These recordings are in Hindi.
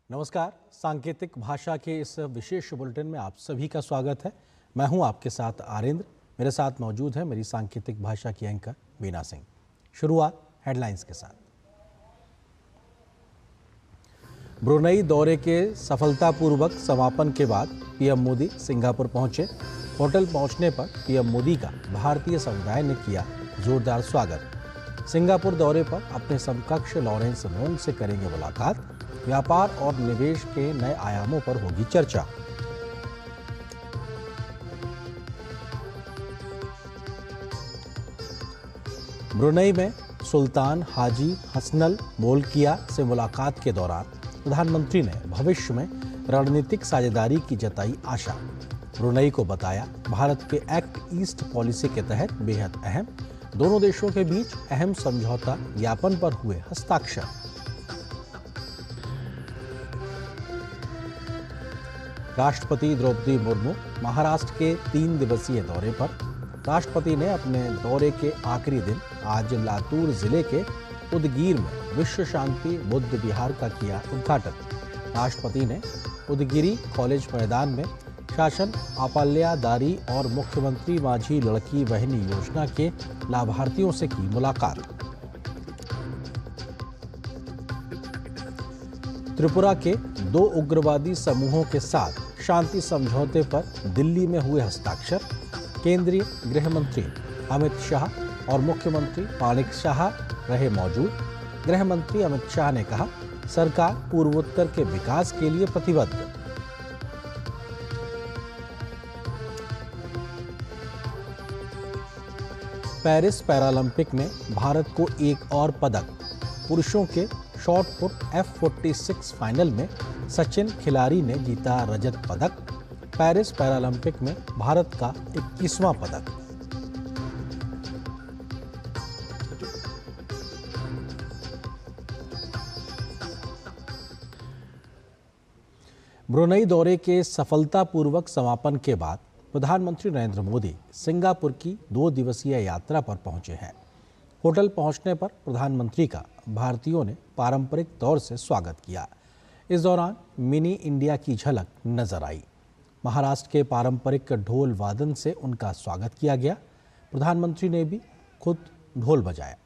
नमस्कार, सांकेतिक भाषा के इस विशेष बुलेटिन में आप सभी का स्वागत है। मैं हूं आपके साथ आरेंद्र। मेरे साथ मौजूद है मेरी सांकेतिक भाषा की एंकर बीना सिंह। शुरुआत हेडलाइंस के साथ। ब्रुनेई दौरे के सफलतापूर्वक समापन के बाद पीएम मोदी सिंगापुर पहुंचे। होटल पहुंचने पर पीएम मोदी का भारतीय समुदाय ने किया जोरदार स्वागत। सिंगापुर दौरे पर अपने समकक्ष लॉरेंस वोंग से करेंगे मुलाकात। व्यापार और निवेश के नए आयामों पर होगी चर्चा। ब्रुनेई में सुल्तान हाजी हसनल बोल्किया से मुलाकात के दौरान प्रधानमंत्री ने भविष्य में रणनीतिक साझेदारी की जताई आशा। ब्रुनेई को बताया भारत के एक्ट ईस्ट पॉलिसी के तहत बेहद अहम। दोनों देशों के बीच अहम समझौता ज्ञापन पर हुए हस्ताक्षर। राष्ट्रपति द्रौपदी मुर्मू महाराष्ट्र के 3 दिवसीय दौरे पर। राष्ट्रपति ने अपने दौरे के आखिरी दिन आज लातूर जिले के उदगीर में विश्व शांति बुद्ध विहार का किया उद्घाटन। राष्ट्रपति ने उदगिरी कॉलेज मैदान में शासन आपाल्यादारी और मुख्यमंत्री माझी लड़की बहनी योजना के लाभार्थियों से की मुलाकात। त्रिपुरा के 2 उग्रवादी समूहों के साथ शांति समझौते पर दिल्ली में हुए हस्ताक्षर। केंद्रीय गृह मंत्री अमित शाह और मुख्यमंत्री माणिक शाह रहे मौजूद। गृह मंत्री अमित शाह ने कहा, सरकार पूर्वोत्तर के विकास के लिए प्रतिबद्ध। पेरिस पैरालंपिक में भारत को एक और पदक। पुरुषों के शॉट पुट F46 फाइनल में सचिन खिलाड़ी ने जीता रजत पदक। पेरिस पैरालंपिक में भारत का 21वां पदक। ब्रुनेई दौरे के सफलतापूर्वक समापन के बाद प्रधानमंत्री नरेंद्र मोदी सिंगापुर की 2 दिवसीय यात्रा पर पहुंचे हैं। होटल पहुंचने पर प्रधानमंत्री का भारतीयों ने पारंपरिक तौर से स्वागत किया। इस दौरान मिनी इंडिया की झलक नजर आई। महाराष्ट्र के पारंपरिक ढोल वादन से उनका स्वागत किया गया। प्रधानमंत्री ने भी खुद ढोल बजाया।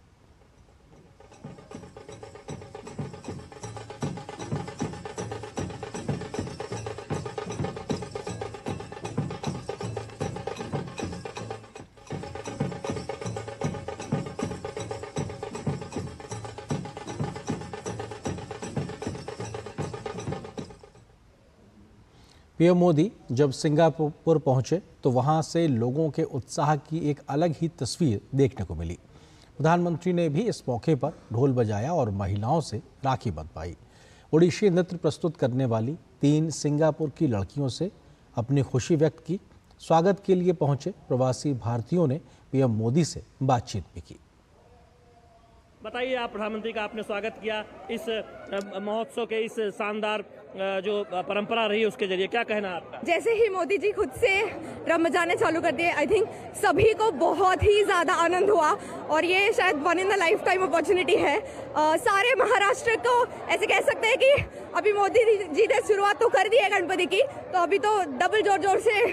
पीएम मोदी जब सिंगापुर पहुंचे तो वहां से लोगों के उत्साह की एक अलग ही तस्वीर देखने को मिली। प्रधानमंत्री ने भी इस मौके पर ढोल बजाया और महिलाओं से राखी बंधवाई। ओडिशी नृत्य प्रस्तुत करने वाली 3 सिंगापुर की लड़कियों से अपनी खुशी व्यक्त की। स्वागत के लिए पहुंचे प्रवासी भारतीयों ने पीएम मोदी से बातचीत भी की। बताइए, आप प्रधानमंत्री का आपने स्वागत किया इस महोत्सव के इस शानदार जो परंपरा रही उसके जरिए, क्या कहना आपका? जैसे ही मोदी जी खुद से ड्रम बजाने चालू कर दिए, आई थिंक सभी को बहुत ही ज्यादा आनंद हुआ और ये शायद one in the life time opportunity है। सारे महाराष्ट्र को ऐसे कह सकते हैं कि अभी मोदी जी ने शुरुआत तो कर दी है गणपति की, तो अभी तो डबल जोर से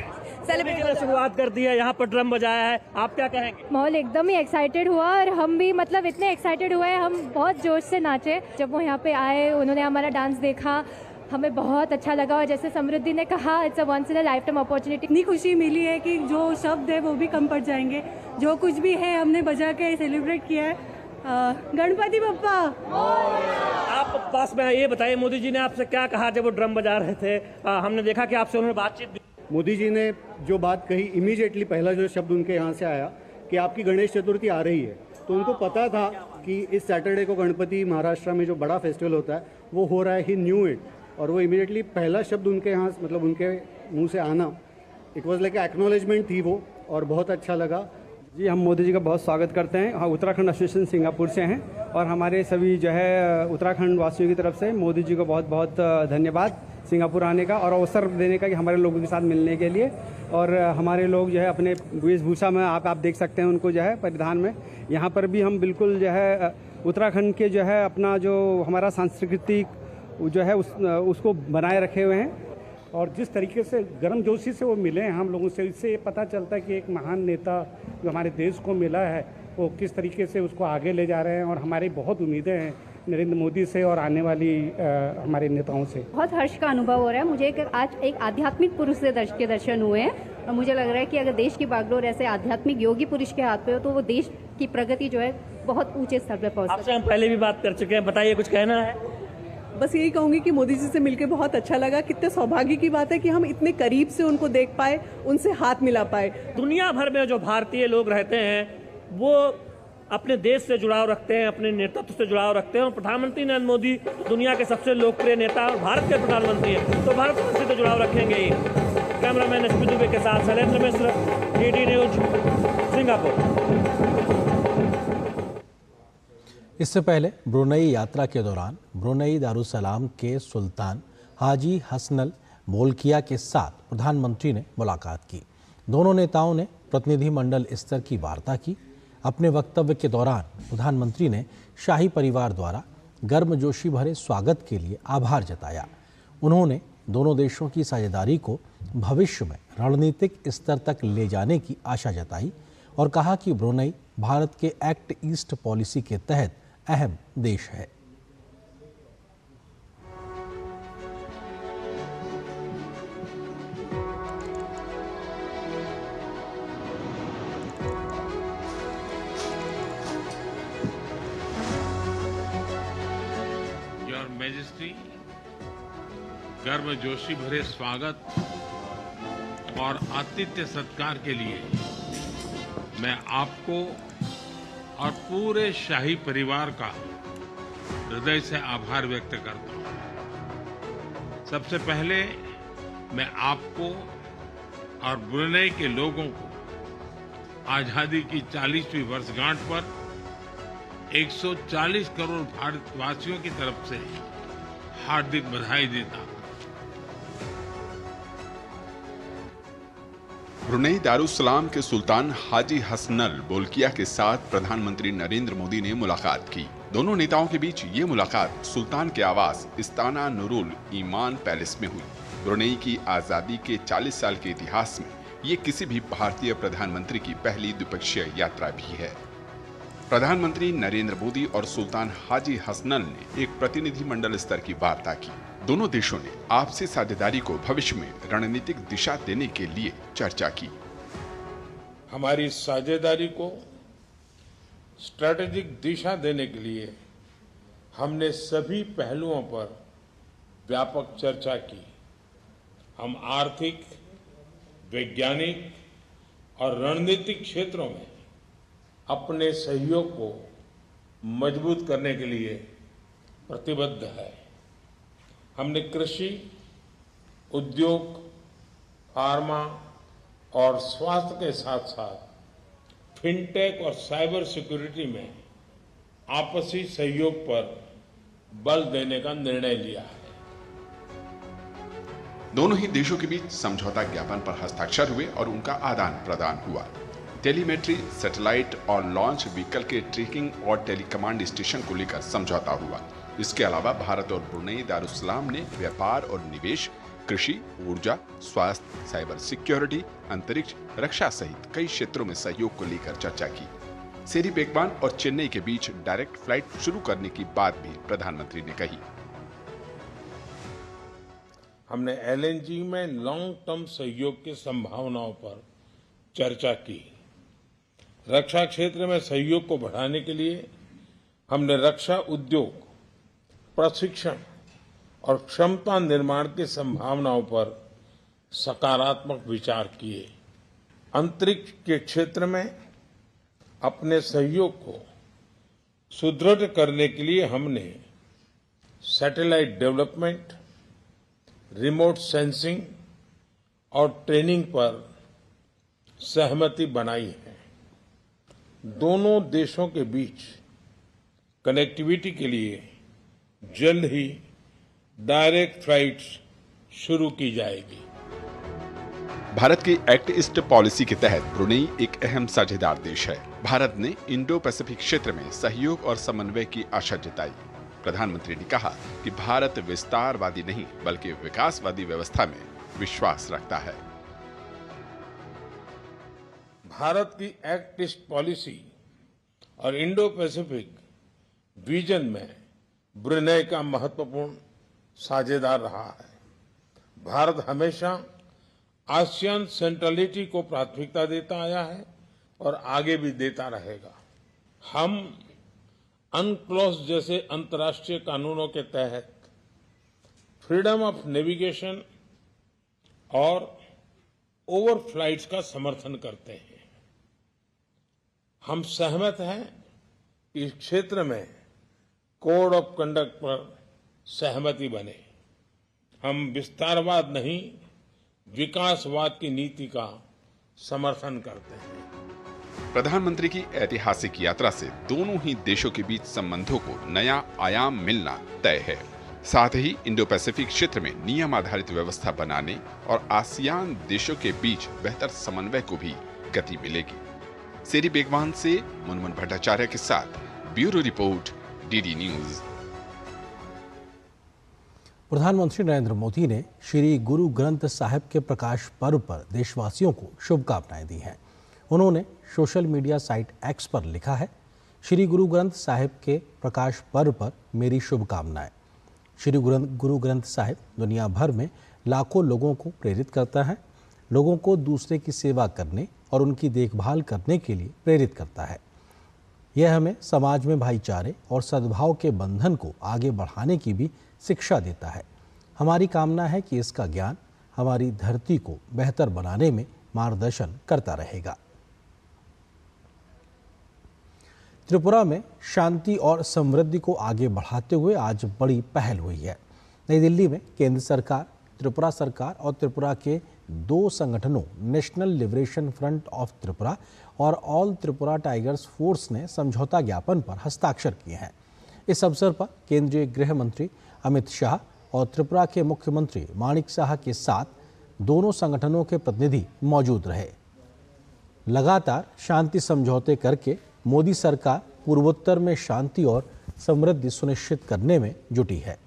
सेलिब्रेट शुरुआत कर दी है। यहाँ पर ड्रम बजाया है, आप क्या कहेंगे? माहौल एकदम ही एक्साइटेड हुआ और हम भी मतलब इतने एक्साइटेड हुए, हम बहुत जोश से नाचे। जब वो यहाँ पे आए, उन्होंने हमारा डांस देखा, हमें बहुत अच्छा लगा। और जैसे समृद्धि ने कहा, it's a once in a lifetime opportunity. इतनी खुशी मिली है कि जो शब्द है वो भी कम पड़ जाएंगे। जो कुछ भी है हमने बजा के सेलिब्रेट किया है। गणपति बप्पा। आप पास में ये बताइए, मोदी जी ने आपसे क्या कहा जब वो ड्रम बजा रहे थे? हमने देखा कि आपसे उन्होंने बातचीत भी। मोदी जी ने जो बात कही, इमीडिएटली पहला जो शब्द उनके यहाँ से आया कि आपकी गणेश चतुर्थी आ रही है, तो उनको पता था कि इस सैटरडे को गणपति महाराष्ट्र में जो बड़ा फेस्टिवल होता है वो हो रहा है। ही न्यू इट। और वो इमीडिएटली पहला शब्द उनके यहाँ मतलब उनके मुंह से आना, इट वाज लाइक एक्नॉलेजमेंट थी वो, और बहुत अच्छा लगा। जी, हम मोदी जी का बहुत स्वागत करते हैं। हाँ, उत्तराखंड एसोसिएशन सिंगापुर से हैं और हमारे सभी जो है उत्तराखंड वासियों की तरफ से मोदी जी को बहुत बहुत धन्यवाद सिंगापुर आने का और अवसर देने का कि हमारे लोगों के साथ मिलने के लिए। और हमारे लोग जो है अपने वेशभूषा में आप देख सकते हैं उनको जो है परिधान में। यहाँ पर भी हम बिल्कुल जो है उत्तराखंड के जो है अपना जो हमारा सांस्कृतिक जो है उसको बनाए रखे हुए हैं। और जिस तरीके से गर्मजोशी से वो मिले हैं हम लोगों से, इससे ये पता चलता है कि एक महान नेता जो हमारे देश को मिला है वो किस तरीके से उसको आगे ले जा रहे हैं। और हमारी बहुत उम्मीदें हैं नरेंद्र मोदी से और आने वाली हमारे नेताओं से। बहुत हर्ष का अनुभव हो रहा है मुझे। आज एक आध्यात्मिक पुरुष से के दर्शन हुए हैं और मुझे लग रहा है कि अगर देश की बागडोर ऐसे आध्यात्मिक योगी पुरुष के हाथ पे हो तो वो देश की प्रगति जो है बहुत ऊंचे स्तर पर पहुंच सकती है। आपसे हम पहले भी बात कर चुके हैं, बताइए कुछ कहना है? बस यही कहूँगी कि मोदी जी से मिलकर बहुत अच्छा लगा। कितने सौभाग्य की बात है कि हम इतने करीब से उनको देख पाए, उनसे हाथ मिला पाए। दुनिया भर में जो भारतीय लोग रहते हैं वो अपने देश से जुड़ाव रखते हैं, अपने नेतृत्व से जुड़ाव रखते हैं। और प्रधानमंत्री नरेंद्र मोदी दुनिया के सबसे लोकप्रिय नेता और भारत के प्रधानमंत्री हैं, तो भारत से तो जुड़ाव रखेंगे ही। कैमरामैन एसपी दुबे के साथ शैलेंद्र मिश्र, डीडी न्यूज, सिंगापुर। इससे पहले ब्रुनई यात्रा के दौरान ब्रुनई दारुसलाम के सुल्तान हाजी हसनल बोल्किया के साथ प्रधानमंत्री ने मुलाकात की। दोनों नेताओं ने प्रतिनिधिमंडल स्तर की वार्ता की। अपने वक्तव्य के दौरान प्रधानमंत्री ने शाही परिवार द्वारा गर्मजोशी भरे स्वागत के लिए आभार जताया। उन्होंने दोनों देशों की साझेदारी को भविष्य में रणनीतिक स्तर तक ले जाने की आशा जताई और कहा कि ब्रुनई भारत के एक्ट ईस्ट पॉलिसी के तहत अहम देश है। योर मैजेस्टी, गर्मजोशी भरे स्वागत और आतिथ्य सत्कार के लिए मैं आपको और पूरे शाही परिवार का हृदय से आभार व्यक्त करता हूं। सबसे पहले मैं आपको और ब्रुनई के लोगों को आजादी की 40वीं वर्षगांठ पर 140 करोड़ भारतवासियों की तरफ से हार्दिक बधाई देता हूं। ब्रुनई दारुसलाम के सुल्तान हाजी हसनल बोल्किया के साथ प्रधानमंत्री नरेंद्र मोदी ने मुलाकात की। दोनों नेताओं के बीच ये मुलाकात सुल्तान के आवास इस्ताना नुरुल ईमान पैलेस में हुई। ब्रुनई की आजादी के 40 साल के इतिहास में ये किसी भी भारतीय प्रधानमंत्री की पहली द्विपक्षीय यात्रा भी है। प्रधानमंत्री नरेंद्र मोदी और सुल्तान हाजी हसनल ने एक प्रतिनिधिमंडल स्तर की वार्ता की। दोनों देशों ने आपसी साझेदारी को भविष्य में रणनीतिक दिशा देने के लिए चर्चा की। हमारी साझेदारी को स्ट्रैटेजिक दिशा देने के लिए हमने सभी पहलुओं पर व्यापक चर्चा की। हम आर्थिक, वैज्ञानिक और रणनीतिक क्षेत्रों में अपने सहयोग को मजबूत करने के लिए प्रतिबद्ध है। हमने कृषि, उद्योग, फार्मा और स्वास्थ्य के साथ साथ फिनटेक और साइबर सिक्योरिटी में आपसी सहयोग पर बल देने का निर्णय लिया है। दोनों ही देशों के बीच समझौता ज्ञापन पर हस्ताक्षर हुए और उनका आदान प्रदान हुआ। टेलीमेट्री, सैटेलाइट और लॉन्च व्हीकल के ट्रैकिंग और टेलीकमांड स्टेशन को लेकर समझौता हुआ। इसके अलावा भारत और ब्रुनई दारुसलाम ने व्यापार और निवेश, कृषि, ऊर्जा, स्वास्थ्य, साइबर सिक्योरिटी, अंतरिक्ष, रक्षा सहित कई क्षेत्रों में सहयोग को लेकर चर्चा की। सेरी बेगवान और चेन्नई के बीच डायरेक्ट फ्लाइट शुरू करने की बात भी प्रधानमंत्री ने कही। हमने एलएनजी में लॉन्ग टर्म सहयोग की संभावनाओं पर चर्चा की। रक्षा क्षेत्र में सहयोग को बढ़ाने के लिए हमने रक्षा उद्योग, प्रशिक्षण और क्षमता निर्माण की संभावनाओं पर सकारात्मक विचार किए। अंतरिक्ष के क्षेत्र में अपने सहयोग को सुदृढ़ करने के लिए हमने सैटेलाइट डेवलपमेंट, रिमोट सेंसिंग और ट्रेनिंग पर सहमति बनाई है। दोनों देशों के बीच कनेक्टिविटी के लिए जल्द ही डायरेक्ट फ्लाइट्स शुरू की जाएगी। भारत की एक्ट ईस्ट पॉलिसी के तहत ब्रुनेई एक अहम साझेदार देश है। भारत ने इंडो पैसिफिक क्षेत्र में सहयोग और समन्वय की आशा जताई। प्रधानमंत्री ने कहा कि भारत विस्तारवादी नहीं बल्कि विकासवादी व्यवस्था में विश्वास रखता है। भारत की एक्ट ईस्ट पॉलिसी और इंडो पैसिफिक विजन में ब्रुनेई का महत्वपूर्ण साझेदार रहा है। भारत हमेशा आसियान सेंट्रलिटी को प्राथमिकता देता आया है और आगे भी देता रहेगा। हम अनक्लॉस जैसे अंतर्राष्ट्रीय कानूनों के तहत फ्रीडम ऑफ नेविगेशन और ओवरफ्लाइट्स का समर्थन करते हैं। हम सहमत हैं कि इस क्षेत्र में कोड ऑफ कंडक्ट पर सहमति बने। हम विस्तारवाद नहीं विकासवाद की नीति का समर्थन करते हैं। प्रधानमंत्री की ऐतिहासिक यात्रा से दोनों ही देशों के बीच संबंधों को नया आयाम मिलना तय है। साथ ही इंडो पैसिफिक क्षेत्र में नियम आधारित व्यवस्था बनाने और आसियान देशों के बीच बेहतर समन्वय को भी गति मिलेगी। सेरी बेगवान से मुनमुन भट्टाचार्य के साथ ब्यूरो रिपोर्ट, डीडी न्यूज। प्रधानमंत्री नरेंद्र मोदी ने श्री गुरु ग्रंथ साहिब के प्रकाश पर्व पर देशवासियों को शुभकामनाएं दी हैं। उन्होंने सोशल मीडिया साइट एक्स पर लिखा है, श्री गुरु ग्रंथ साहिब के प्रकाश पर्व पर मेरी शुभकामनाएं। श्री गुरु ग्रंथ साहिब दुनिया भर में लाखों लोगों को प्रेरित करता है, लोगों को दूसरे की सेवा करने और उनकी देखभाल करने के लिए प्रेरित करता है। यह हमें समाज में भाईचारे और सद्भाव के बंधन को आगे बढ़ाने की भी शिक्षा देता है। हमारी कामना है कि इसका ज्ञान हमारी धरती को बेहतर बनाने में मार्गदर्शन करता रहेगा। त्रिपुरा में शांति और समृद्धि को आगे बढ़ाते हुए आज बड़ी पहल हुई है। नई दिल्ली में केंद्र सरकार, त्रिपुरा सरकार और त्रिपुरा के दो संगठनों national liberation front of Tripura और ऑल त्रिपुरा टाइगर्स फोर्स ने समझौता ज्ञापन पर हस्ताक्षर किए हैं। इस अवसर पर केंद्रीय गृह मंत्री अमित शाह और त्रिपुरा के मुख्यमंत्री माणिक साह के साथ दोनों संगठनों के प्रतिनिधि मौजूद रहे। लगातार शांति समझौते करके मोदी सरकार पूर्वोत्तर में शांति और समृद्धि सुनिश्चित करने में जुटी है।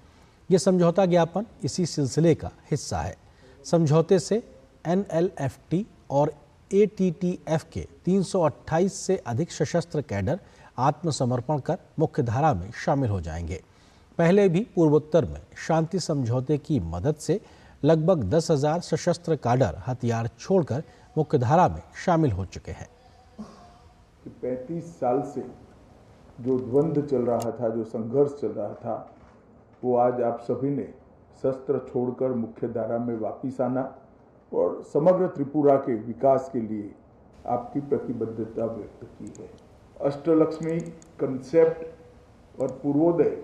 ये समझौता ज्ञापन इसी सिलसिले का हिस्सा है। समझौते से NLFT और ATTF के 328 से अधिक सशस्त्र कैडर आत्मसमर्पण कर मुख्यधारा में शामिल हो जाएंगे। पहले भी पूर्वोत्तर में शांति समझौते की मदद से लगभग 10,000 सशस्त्र कैडर हथियार छोड़कर मुख्यधारा में शामिल हो चुके हैं। 35 साल से जो द्वंद्व चल रहा था, जो संघर्ष चल रहा था, वो आज आप सभी ने शस्त्र छोड़कर मुख्यधारा में वापिस आना और समग्र त्रिपुरा के विकास के लिए आपकी प्रतिबद्धता व्यक्त की है। अष्टलक्ष्मी कंसेप्ट और पूर्वोदय,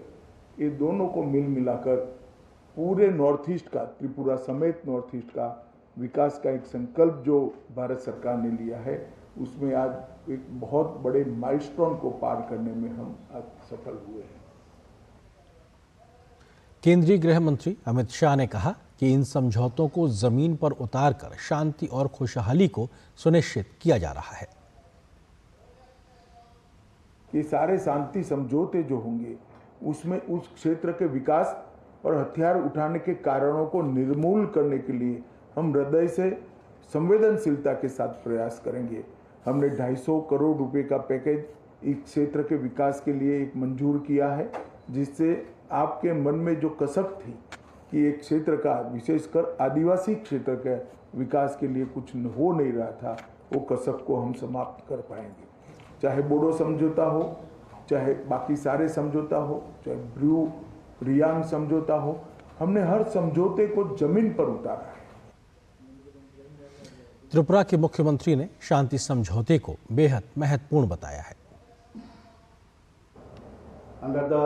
ये दोनों को मिल मिलाकर पूरे नॉर्थ ईस्ट का, त्रिपुरा समेत नॉर्थ ईस्ट का विकास का एक संकल्प जो भारत सरकार ने लिया है, उसमें आज एक बहुत बड़े माइलस्टोन को पार करने में हम आज सफल हुए हैं। केंद्रीय गृह मंत्री अमित शाह ने कहा कि इन समझौतों को जमीन पर उतारकर शांति और खुशहाली को सुनिश्चित किया जा रहा है। ये सारे शांति समझौते जो होंगे उसमें उस क्षेत्र के विकास और हथियार उठाने के कारणों को निर्मूल करने के लिए हम हृदय से संवेदनशीलता के साथ प्रयास करेंगे। हमने 250 करोड़ रुपए का पैकेज इस क्षेत्र के विकास के लिए एक मंजूर किया है, जिससे आपके मन में जो कसक थी कि एक क्षेत्र का, विशेषकर आदिवासी क्षेत्र के विकास के लिए कुछ हो नहीं रहा था, वो कसक को हम समाप्त कर पाएंगे। चाहे बोडो समझौता हो, चाहे बाकी सारे समझौता हो, चाहे ब्रू रियांग समझौता हो, हमने हर समझौते को जमीन पर उतारा है। त्रिपुरा के मुख्यमंत्री ने शांति समझौते को बेहद महत्वपूर्ण बताया है। Under the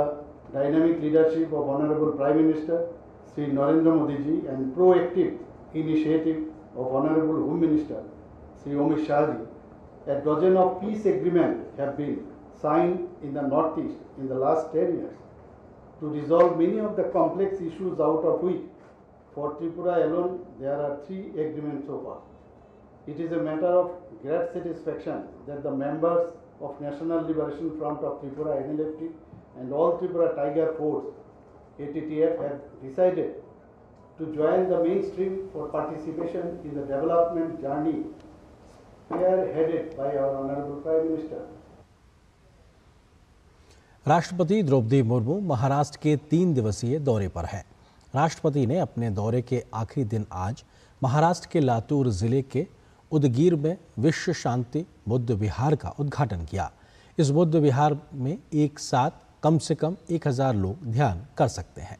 dynamic leadership of Honorable Prime Minister Sri Narendra Modi ji and proactive initiative of Honorable Home Minister Sri Amit Shah ji, A dozen of peace agreements have been signed in the Northeast in the last 10 years to resolve many of the complex issues, out of which for Tripura alone there are 3 agreements so far. It is a matter of great satisfaction that the members of National Liberation Front of Tripura NLFT and all Tripura Tiger Force ATTF have decided to join the mainstream for participation in the development journey spearheaded by our Honorable Prime Minister. राष्ट्रपति द्रौपदी मुर्मू महाराष्ट्र के 3 दिवसीय दौरे पर हैं। राष्ट्रपति ने अपने दौरे के आखिरी दिन आज महाराष्ट्र के लातूर जिले के उदगीर में विश्व शांति बुद्ध विहार का उद्घाटन किया। इस बुद्ध विहार में एक साथ कम से कम 1000 लोग ध्यान कर सकते हैं।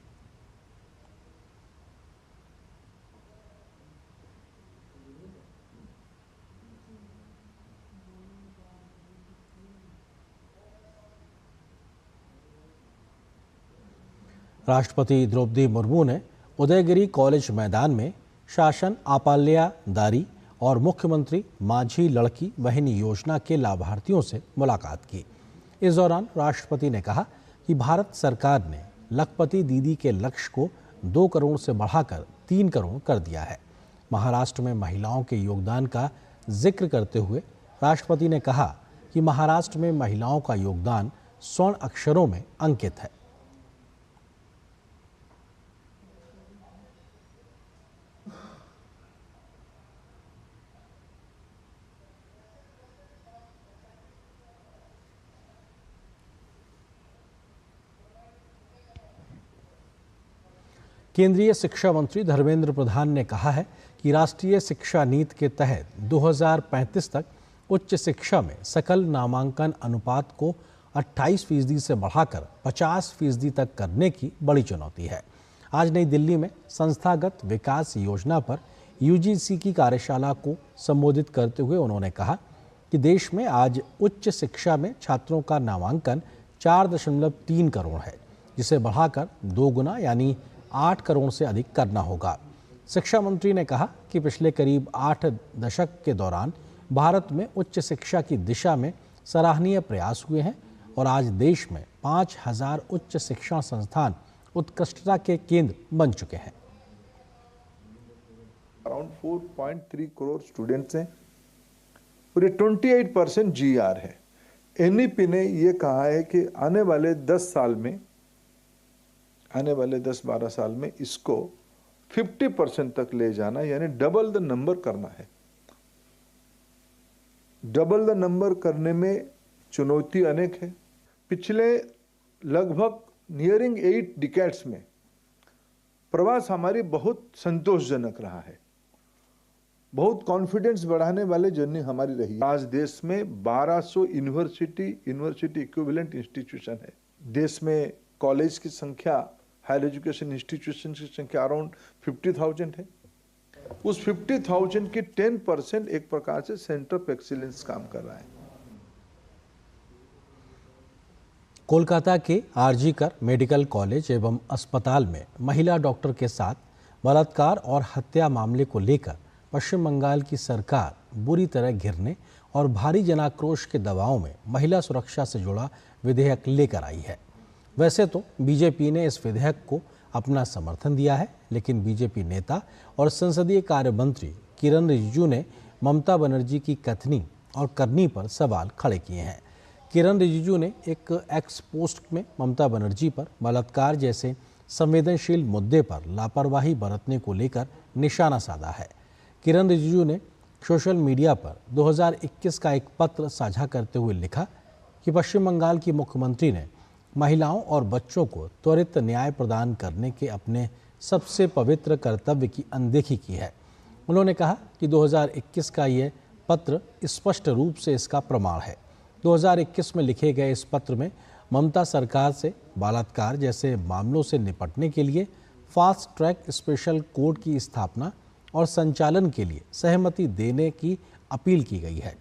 राष्ट्रपति द्रौपदी मुर्मू ने उदयगिरी कॉलेज मैदान में शासन आपाल्यादारी और मुख्यमंत्री माझी लड़की बहनी योजना के लाभार्थियों से मुलाकात की। इस दौरान राष्ट्रपति ने कहा कि भारत सरकार ने लखपति दीदी के लक्ष्य को 2 करोड़ से बढ़ाकर 3 करोड़ कर दिया है। महाराष्ट्र में महिलाओं के योगदान का जिक्र करते हुए राष्ट्रपति ने कहा कि महाराष्ट्र में महिलाओं का योगदान स्वर्ण अक्षरों में अंकित है। केंद्रीय शिक्षा मंत्री धर्मेंद्र प्रधान ने कहा है कि राष्ट्रीय शिक्षा नीति के तहत 2035 तक उच्च शिक्षा में सकल नामांकन अनुपात को 28% से बढ़ाकर 50% तक करने की बड़ी चुनौती है। आज नई दिल्ली में संस्थागत विकास योजना पर यूजीसी की कार्यशाला को संबोधित करते हुए उन्होंने कहा कि देश में आज उच्च शिक्षा में छात्रों का नामांकन 4.3 करोड़ है, जिसे बढ़ाकर 2 गुना यानी 8 करोड़ से अधिक करना होगा। शिक्षा मंत्री ने कहा कि पिछले करीब 8 दशक के दौरान भारत में उच्च शिक्षा की दिशा में सराहनीय प्रयास हुए हैं और आज देश में 5000 उच्च शिक्षण संस्थान उत्कृष्टता के केंद्र बन चुके हैं। अराउंड 4.3 करोड़ स्टूडेंट्स हैं और ये 28% GR है। एनईपी ने ये कहा है कि आने वाले 10-12 साल में इसको 50% तक ले जाना, यानी डबल द नंबर करना है। डबल द नंबर करने में चुनौती अनेक है। पिछले लगभग नियरिंग 8 डिकेड्स में प्रवास हमारी बहुत संतोषजनक रहा है, बहुत कॉन्फिडेंस बढ़ाने वाले जर्नी हमारी रही। आज देश में 1200 यूनिवर्सिटी इक्विवेलेंट इंस्टीट्यूशन है। देश में कॉलेज की संख्या, हायर एजुकेशन इंस्टीट्यूशन की संख्या अराउंड 50,000 है। उस 50,000 की 10% एक प्रकार से सेंटर ऑफ एक्सीलेंस काम कर रहा है। कोलकाता के आरजी-कर मेडिकल कॉलेज एवं अस्पताल में महिला डॉक्टर के साथ बलात्कार और हत्या मामले को लेकर पश्चिम बंगाल की सरकार बुरी तरह घिरने और भारी जनाक्रोश के दबाव में महिला सुरक्षा से जुड़ा विधेयक लेकर आई है। वैसे तो बीजेपी ने इस विधेयक को अपना समर्थन दिया है, लेकिन बीजेपी नेता और संसदीय कार्य मंत्री किरण रिजिजू ने ममता बनर्जी की कथनी और करनी पर सवाल खड़े किए हैं। किरण रिजिजू ने एक एक्स पोस्ट में ममता बनर्जी पर बलात्कार जैसे संवेदनशील मुद्दे पर लापरवाही बरतने को लेकर निशाना साधा है। किरण रिजिजू ने सोशल मीडिया पर 2021 का एक पत्र साझा करते हुए लिखा कि पश्चिम बंगाल की मुख्यमंत्री ने महिलाओं और बच्चों को त्वरित न्याय प्रदान करने के अपने सबसे पवित्र कर्तव्य की अनदेखी की है। उन्होंने कहा कि 2021 का ये पत्र स्पष्ट रूप से इसका प्रमाण है। 2021 में लिखे गए इस पत्र में ममता सरकार से बलात्कार जैसे मामलों से निपटने के लिए फास्ट ट्रैक स्पेशल कोर्ट की स्थापना और संचालन के लिए सहमति देने की अपील की गई है।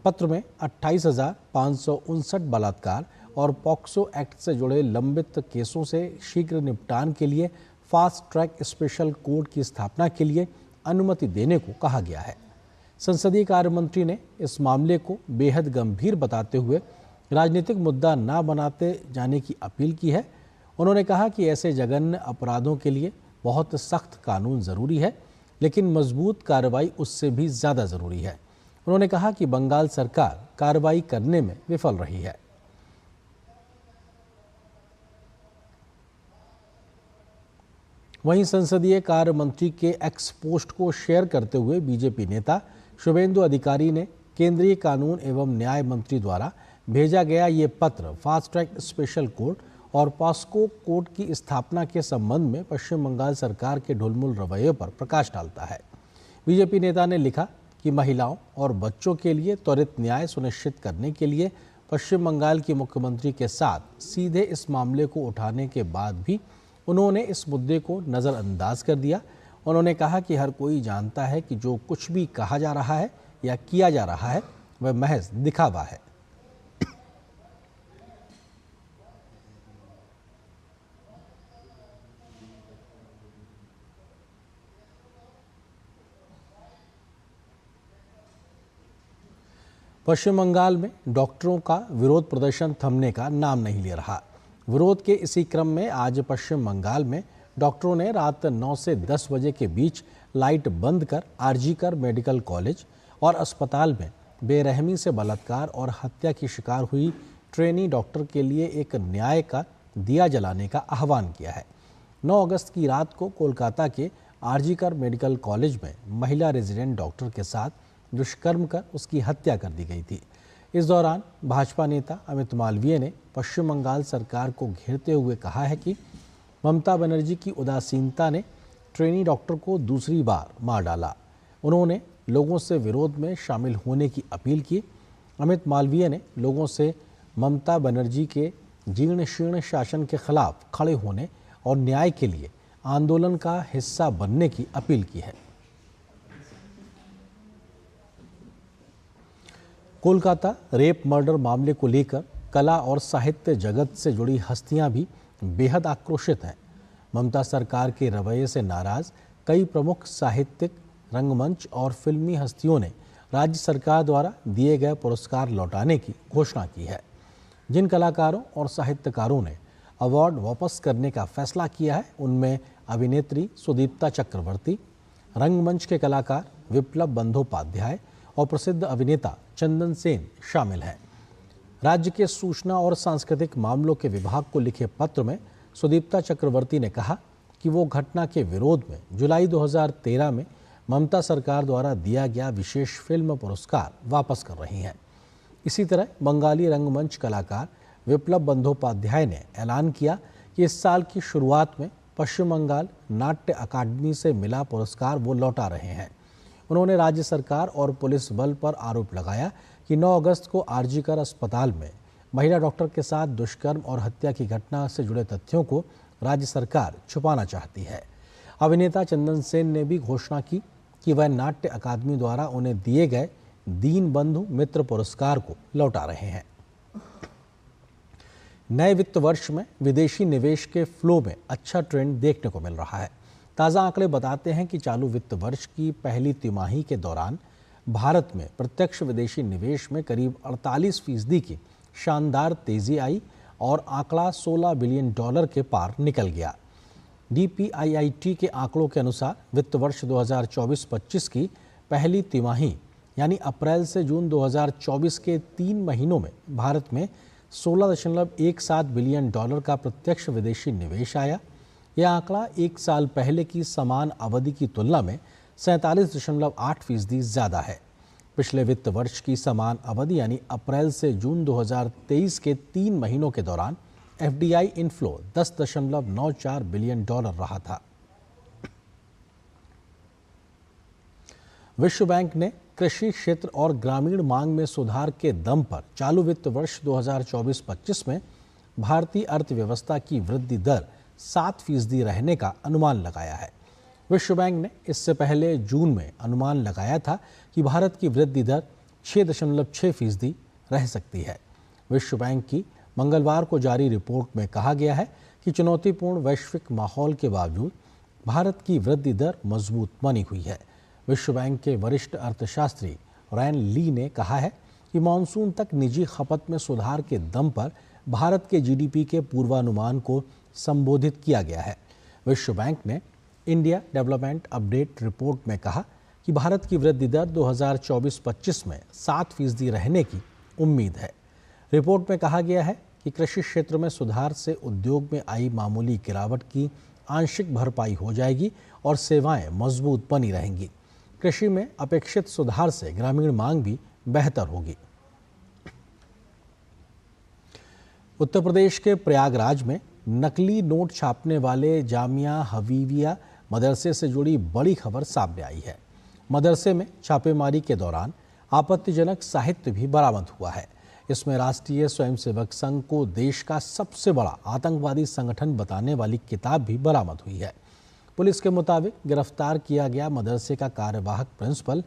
पत्र में 28,559 बलात्कार और पॉक्सो एक्ट से जुड़े लंबित केसों से शीघ्र निपटान के लिए फास्ट ट्रैक स्पेशल कोर्ट की स्थापना के लिए अनुमति देने को कहा गया है। संसदीय कार्य मंत्री ने इस मामले को बेहद गंभीर बताते हुए राजनीतिक मुद्दा न बनाते जाने की अपील की है। उन्होंने कहा कि ऐसे जघन्य अपराधों के लिए बहुत सख्त कानून जरूरी है, लेकिन मजबूत कार्रवाई उससे भी ज़्यादा ज़रूरी है। उन्होंने कहा कि बंगाल सरकार कार्रवाई करने में विफल रही है। वहीं संसदीय कार्य मंत्री के एक्स पोस्ट को शेयर करते हुए बीजेपी नेता शुभेंदु अधिकारी ने केंद्रीय कानून एवं न्याय मंत्री द्वारा भेजा गया ये पत्र फास्ट ट्रैक स्पेशल कोर्ट और पॉस्को कोर्ट की स्थापना के संबंध में पश्चिम बंगाल सरकार के ढुलमुल रवैये पर प्रकाश डालता है। बीजेपी नेता ने लिखा कि महिलाओं और बच्चों के लिए त्वरित न्याय सुनिश्चित करने के लिए पश्चिम बंगाल की मुख्यमंत्री के साथ सीधे इस मामले को उठाने के बाद भी उन्होंने इस मुद्दे को नज़रअंदाज कर दिया। उन्होंने कहा कि हर कोई जानता है कि जो कुछ भी कहा जा रहा है या किया जा रहा है वह महज दिखावा है। पश्चिम बंगाल में डॉक्टरों का विरोध प्रदर्शन थमने का नाम नहीं ले रहा। विरोध के इसी क्रम में आज पश्चिम बंगाल में डॉक्टरों ने रात 9 से 10 बजे के बीच लाइट बंद कर आरजीकर मेडिकल कॉलेज और अस्पताल में बेरहमी से बलात्कार और हत्या की शिकार हुई ट्रेनी डॉक्टर के लिए एक न्याय का दिया जलाने का आह्वान किया है। 9 अगस्त की रात को कोलकाता के आरजीकर मेडिकल कॉलेज में महिला रेजिडेंट डॉक्टर के साथ दुष्कर्म कर उसकी हत्या कर दी गई थी। इस दौरान भाजपा नेता अमित मालवीय ने पश्चिम बंगाल सरकार को घेरते हुए कहा है कि ममता बनर्जी की उदासीनता ने ट्रेनी डॉक्टर को दूसरी बार मार डाला। उन्होंने लोगों से विरोध में शामिल होने की अपील की। अमित मालवीय ने लोगों से ममता बनर्जी के जीर्ण शीर्ण शासन के खिलाफ खड़े होने और न्याय के लिए आंदोलन का हिस्सा बनने की अपील की है। कोलकाता रेप मर्डर मामले को लेकर कला और साहित्य जगत से जुड़ी हस्तियां भी बेहद आक्रोशित हैं। ममता सरकार के रवैये से नाराज कई प्रमुख साहित्यिक, रंगमंच और फिल्मी हस्तियों ने राज्य सरकार द्वारा दिए गए पुरस्कार लौटाने की घोषणा की है। जिन कलाकारों और साहित्यकारों ने अवार्ड वापस करने का फैसला किया है उनमें अभिनेत्री सुदीप्ता चक्रवर्ती, रंगमंच के कलाकार विप्लव बंदोपाध्याय और प्रसिद्ध अभिनेता चंदन सेन शामिल हैं। राज्य के सूचना और सांस्कृतिक मामलों के विभाग को लिखे पत्र में सुदीप्ता चक्रवर्ती ने कहा कि वो घटना के विरोध में जुलाई 2013 में ममता सरकार द्वारा दिया गया विशेष फिल्म पुरस्कार वापस कर रही हैं। इसी तरह बंगाली रंगमंच कलाकार विप्लव बंदोपाध्याय ने ऐलान किया कि इस साल की शुरुआत में पश्चिम बंगाल नाट्य अकादमी से मिला पुरस्कार वो लौटा रहे हैं। उन्होंने राज्य सरकार और पुलिस बल पर आरोप लगाया कि 9 अगस्त को आरजीकर अस्पताल में महिला डॉक्टर के साथ दुष्कर्म और हत्या की घटना से जुड़े तथ्यों को राज्य सरकार छुपाना चाहती है। अभिनेता चंदन सेन ने भी घोषणा की कि वह नाट्य अकादमी द्वारा उन्हें दिए गए दीन बंधु मित्र पुरस्कार को लौटा रहे हैं। नए वित्त वर्ष में विदेशी निवेश के फ्लो में अच्छा ट्रेंड देखने को मिल रहा है। ताज़ा आंकड़े बताते हैं कि चालू वित्त वर्ष की पहली तिमाही के दौरान भारत में प्रत्यक्ष विदेशी निवेश में करीब 48% की शानदार तेजी आई और आंकड़ा $16 बिलियन के पार निकल गया। DPIIT के आंकड़ों के अनुसार वित्त वर्ष 2024-25 की पहली तिमाही यानी अप्रैल से जून 2024 के 3 महीनों में भारत में $16.17 बिलियन का प्रत्यक्ष विदेशी निवेश आया। यह आंकड़ा एक साल पहले की समान अवधि की तुलना में 47.8% ज़्यादा है। पिछले वित्त वर्ष की समान अवधि यानी अप्रैल से जून 2023 के 3 महीनों के दौरान FDI इनफ्लो $10.94 बिलियन रहा था। विश्व बैंक ने कृषि क्षेत्र और ग्रामीण मांग में सुधार के दम पर चालू वित्त वर्ष 2024-25 में भारतीय अर्थव्यवस्था की वृद्धि दर 7% रहने का अनुमान लगाया है। विश्व बैंक ने इससे पहले जून में अनुमान लगाया था कि भारत की वृद्धि दर 6.6% रह सकती है। विश्व बैंक की मंगलवार को जारी रिपोर्ट में कहा गया है कि चुनौतीपूर्ण वैश्विक माहौल के बावजूद भारत की वृद्धि दर मजबूत बनी हुई है। विश्व बैंक के वरिष्ठ अर्थशास्त्री रैन ली ने कहा है कि मानसून तक निजी खपत में सुधार के दम पर भारत के जीडीपी के पूर्वानुमान को संबोधित किया गया है। विश्व बैंक ने इंडिया डेवलपमेंट अपडेट रिपोर्ट में कहा कि भारत की वृद्धि दर 2024-25 में 7% रहने की उम्मीद है। रिपोर्ट में कहा गया है कि कृषि क्षेत्र में सुधार से उद्योग में आई मामूली गिरावट की आंशिक भरपाई हो जाएगी और सेवाएं मजबूत बनी रहेंगी। कृषि में अपेक्षित सुधार से ग्रामीण मांग भी बेहतर होगी। उत्तर प्रदेश के प्रयागराज में नकली नोट छापने वाले जामिया हवीविया मदरसे से जुड़ी बड़ी खबर सामने आई है। मदरसे में छापेमारी के दौरान आपत्तिजनक साहित्य भी बरामद हुआ है। इसमें राष्ट्रीय स्वयंसेवक संघ को देश का सबसे बड़ा आतंकवादी संगठन बताने वाली किताब भी बरामद हुई है। पुलिस के मुताबिक गिरफ्तार किया गया मदरसे का कार्यवाहक प्रिंसिपल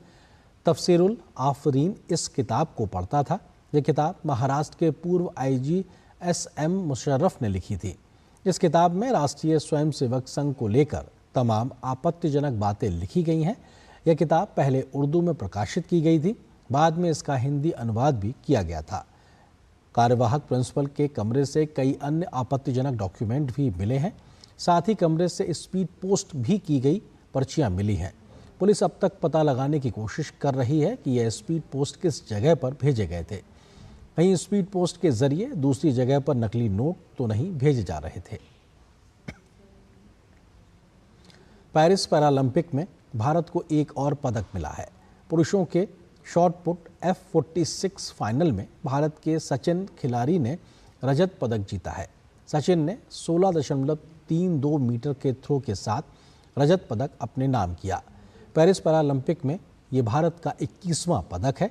तफसीरुल आफरीन इस किताब को पढ़ता था। यह किताब महाराष्ट्र के पूर्व आईजी SM मुशर्रफ ने लिखी थी। इस किताब में राष्ट्रीय स्वयंसेवक संघ को लेकर तमाम आपत्तिजनक बातें लिखी गई हैं। यह किताब पहले उर्दू में प्रकाशित की गई थी, बाद में इसका हिंदी अनुवाद भी किया गया था। कार्यवाहक प्रिंसिपल के कमरे से कई अन्य आपत्तिजनक डॉक्यूमेंट भी मिले हैं। साथ ही कमरे से स्पीड पोस्ट भी की गई पर्चियां मिली हैं। पुलिस अब तक पता लगाने की कोशिश कर रही है कि यह स्पीड पोस्ट किस जगह पर भेजे गए थे। कहीं स्पीड पोस्ट के जरिए दूसरी जगह पर नकली नोट तो नहीं भेजे जा रहे थे। पेरिस पैरालंपिक में भारत को एक और पदक मिला है। पुरुषों के शॉट पुट F46 फाइनल में भारत के सचिन खिलाड़ी ने रजत पदक जीता है। सचिन ने 16.32 मीटर के थ्रो के साथ रजत पदक अपने नाम किया। पेरिस पैरालंपिक में ये भारत का 21वां पदक है।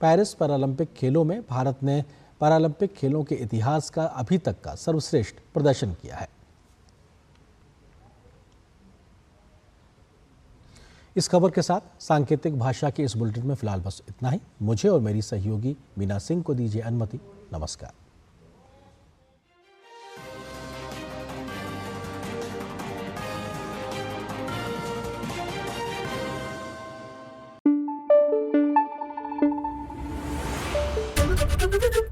पेरिस पैरालंपिक खेलों में भारत ने पैरालंपिक खेलों के इतिहास का अभी तक का सर्वश्रेष्ठ प्रदर्शन किया है। इस खबर के साथ सांकेतिक भाषा के इस बुलेटिन में फिलहाल बस इतना ही। मुझे और मेरी सहयोगी मीना सिंह को दीजिए अनुमति। नमस्कार। Thank you.